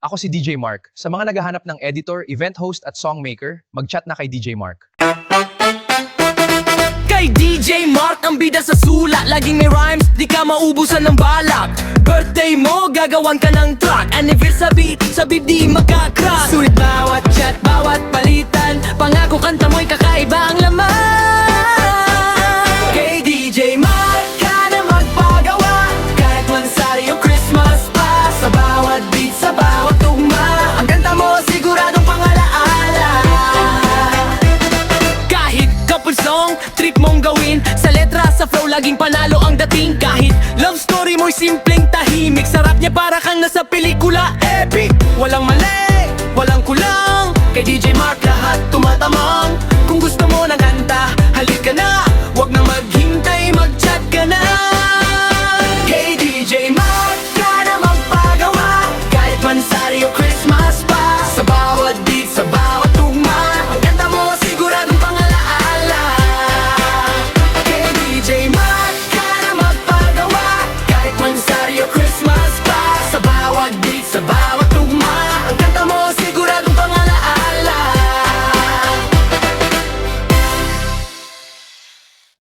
Ako si DJ Mark. Sa mga naghahanap ng editor, event host at songmaker, mag-chat na kay DJ Mark. Kay DJ Mark ang bida sa sulat. Laging may rhymes, di ka maubusan ng balak. Birthday mo, gagawan ka ng track. Anniversary, sa beat di magka-crack. Sulit bawat chat, bawat palitan. Pangako kanta mo'y kakaiba ang laman. Kay DJ Mark ka na magpagawa. Kahit mansari o Christmas pa. Sa bawat beat, sa bawat tugma. Ang kanta mo siguradong pangalaala. Kahit couple song, trip mong gawin. Sa letra, sa flow, laging panalo ang dating. Kahit love story mo'y simpleng tahimik. Sarap niya para kang nasa pelikula epic. Walang mali, walang kulang. Kay DJ Mark lahat tumatama.